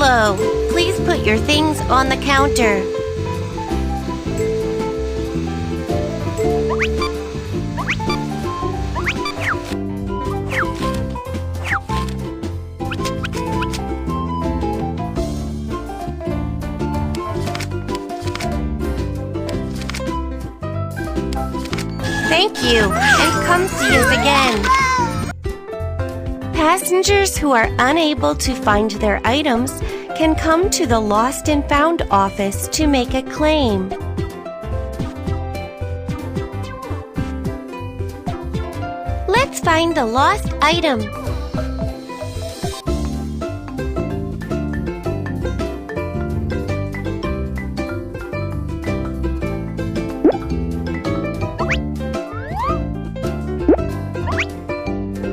Hello. Please put your things on the counter. Thank you, and come see us again. Passengers who are unable to find their items can come to the Lost and Found office to make a claim. Let's find the lost item.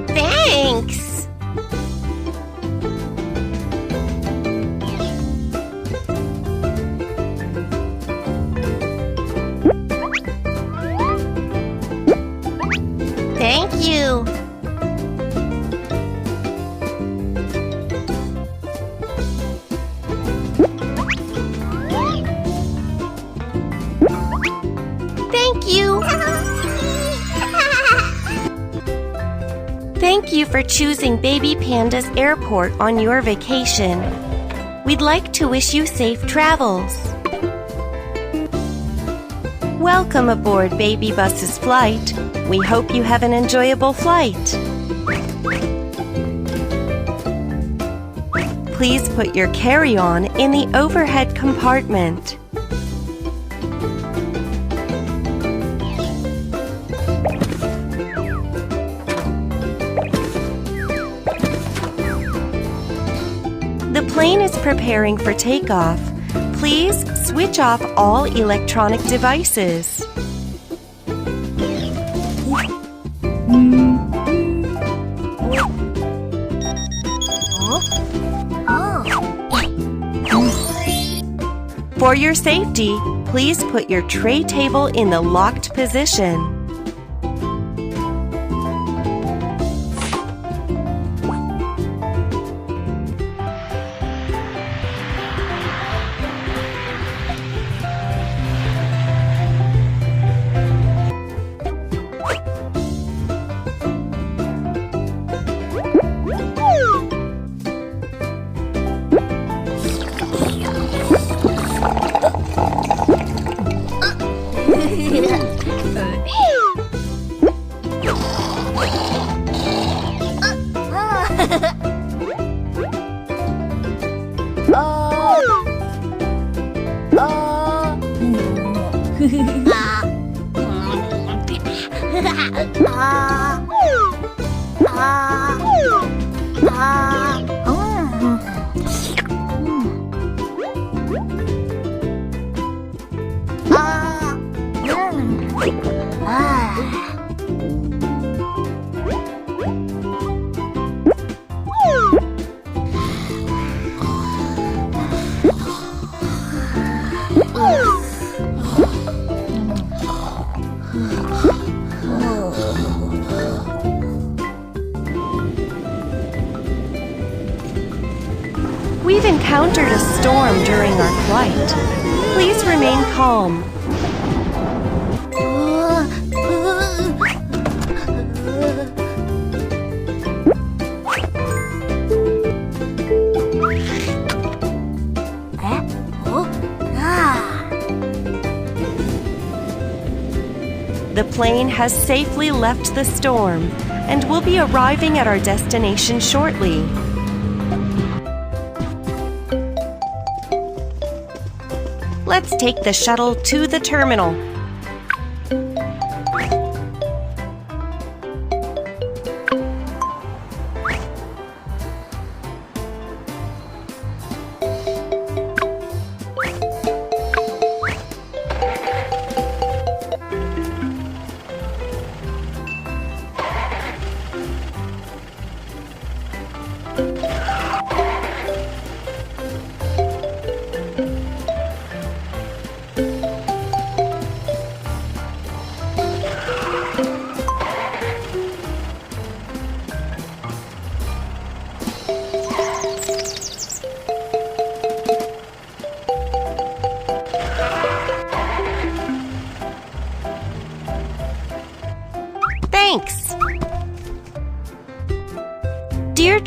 Thanks! Thank you! Thank you! Thank you for choosing Baby Panda's airport on your vacation. We'd like to wish you safe travels. Welcome aboard BabyBus's flight. We hope you have an enjoyable flight. Please put your carry-on in the overhead compartment. The plane is preparing for takeoff. Please switch off all electronic devices. For your safety, please put your tray table in the locked position. We've encountered a storm during our flight. Please remain calm. The plane has safely left the storm and will be arriving at our destination shortly. Let's take the shuttle to the terminal.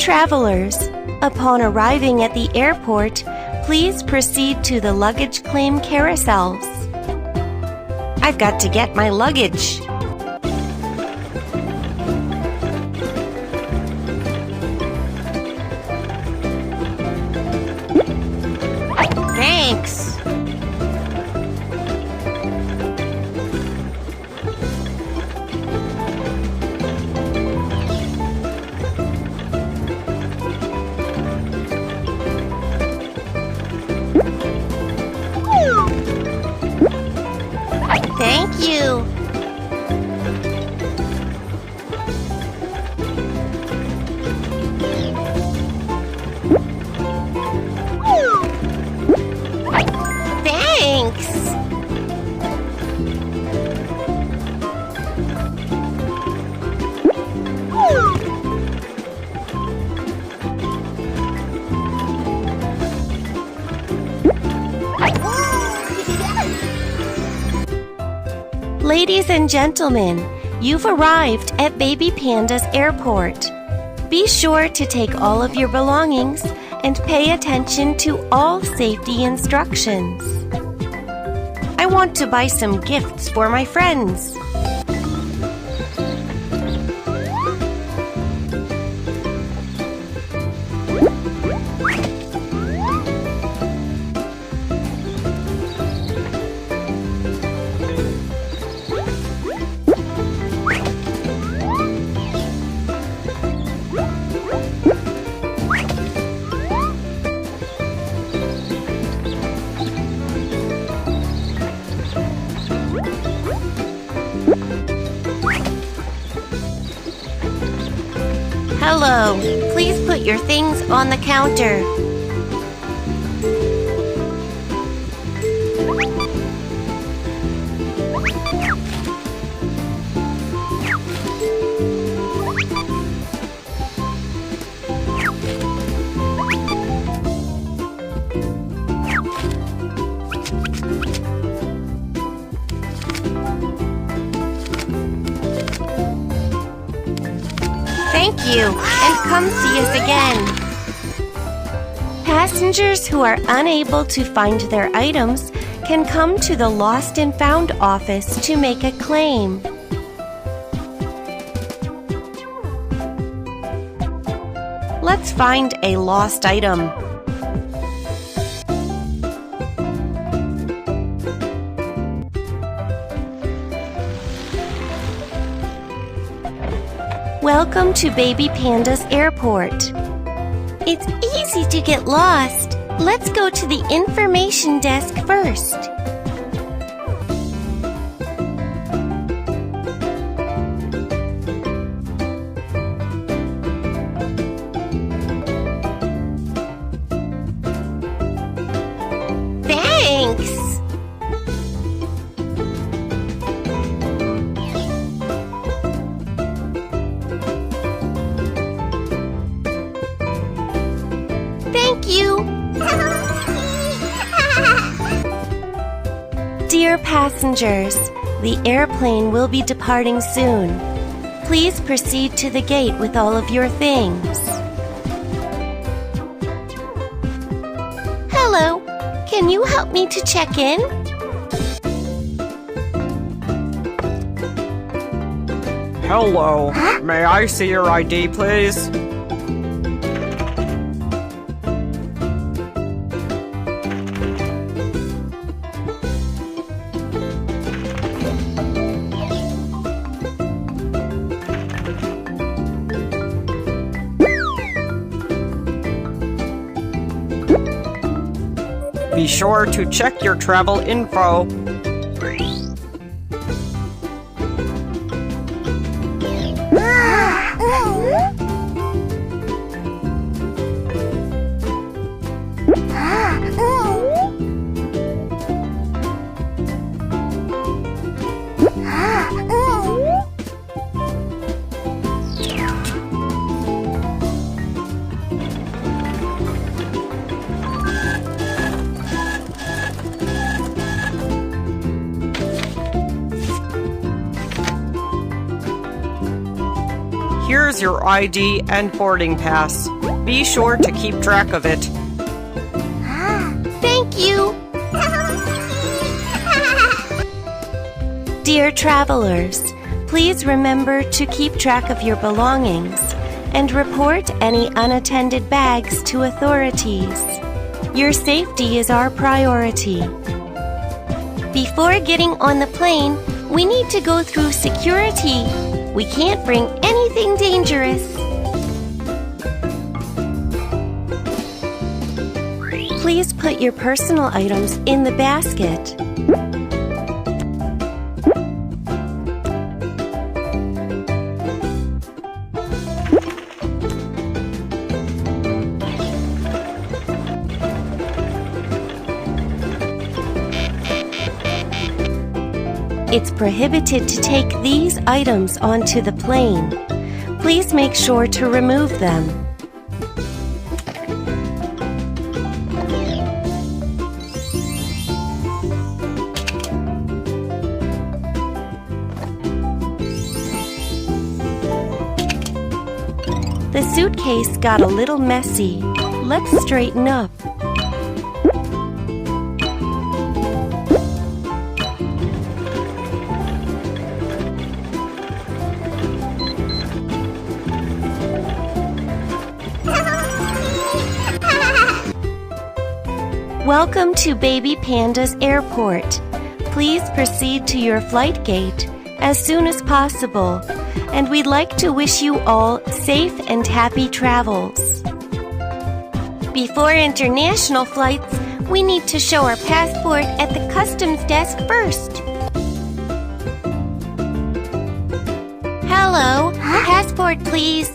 travelers, upon arriving at the airport, please proceed to the luggage claim carousels. I've got to get my luggage. Thanks. Thank you. Thanks. Ladies and gentlemen, you've arrived at Baby Panda's airport. Be sure to take all of your belongings and pay attention to all safety instructions. I want to buy some gifts for my friends. Hello, please put your things on the counter. Thank you, and come see us again. Passengers who are unable to find their items can come to the Lost and Found office to make a claim. Let's find a lost item. Welcome to Baby Panda's airport. It's easy to get lost. Let's go to the information desk first. Thanks! Thank you! Dear passengers, the airplane will be departing soon. Please proceed to the gate with all of your things. Hello, can you help me to check in? Hello, may I see your ID, please? Be sure to check your travel info. Here's your ID and boarding pass. Be sure to keep track of it. Thank you! Dear travelers, please remember to keep track of your belongings and report any unattended bags to authorities. Your safety is our priority. Before getting on the plane, we need to go through security. We can't bring anything dangerous. Please put your personal items in the basket. It's prohibited to take these items onto the plane. Please make sure to remove them. The suitcase got a little messy. Let's straighten up. Welcome to Baby Panda's airport. Please proceed to your flight gate as soon as possible, and we'd like to wish you all safe and happy travels. Before international flights, we need to show our passport at the customs desk first. Hello, passport please.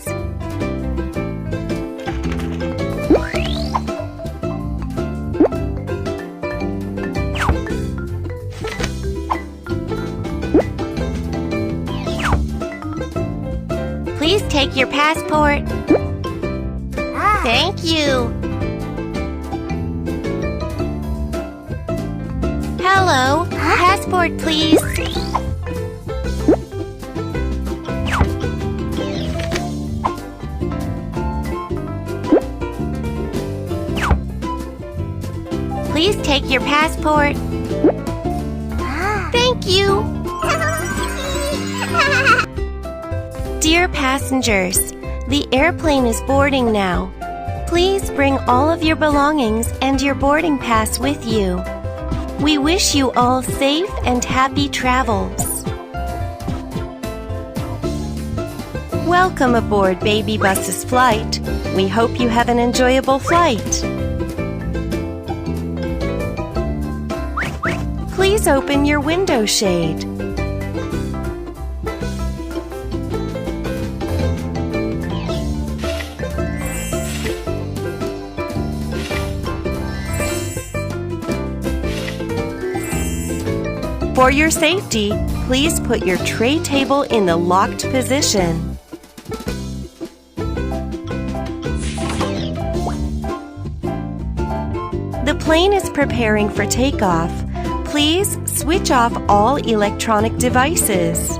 Please take your passport. Thank you. Hello, passport please. Please take your passport. Thank you. Dear passengers, the airplane is boarding now. Please bring all of your belongings and your boarding pass with you. We wish you all safe and happy travels. Welcome aboard BabyBus's flight. We hope you have an enjoyable flight. Please open your window shade. For your safety, please put your tray table in the locked position. The plane is preparing for takeoff. Please switch off all electronic devices.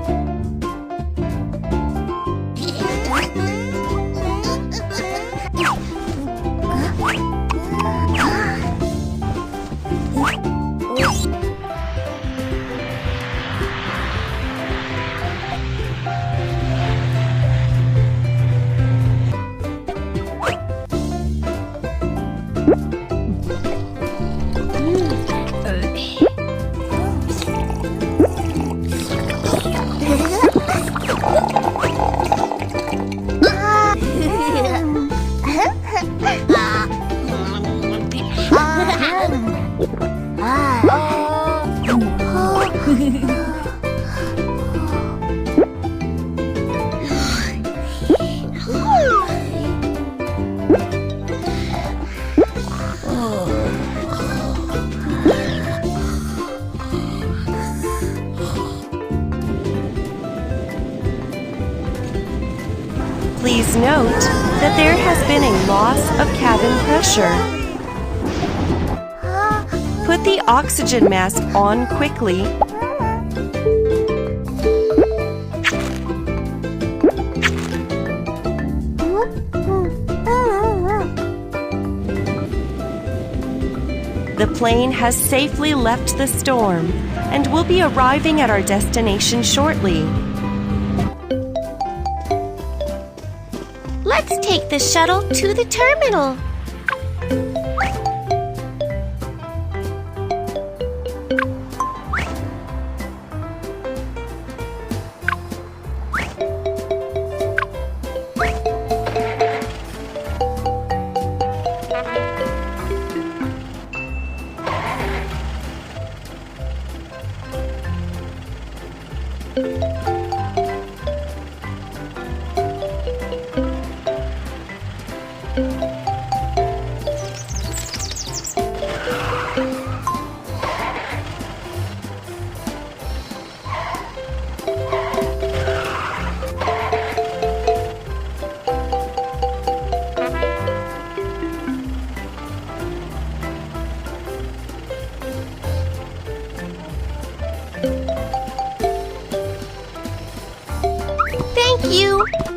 Please note that there has been a loss of cabin pressure. Put the oxygen mask on quickly. The plane has safely left the storm and will be arriving at our destination shortly. Let's take the shuttle to the terminal. Thank you.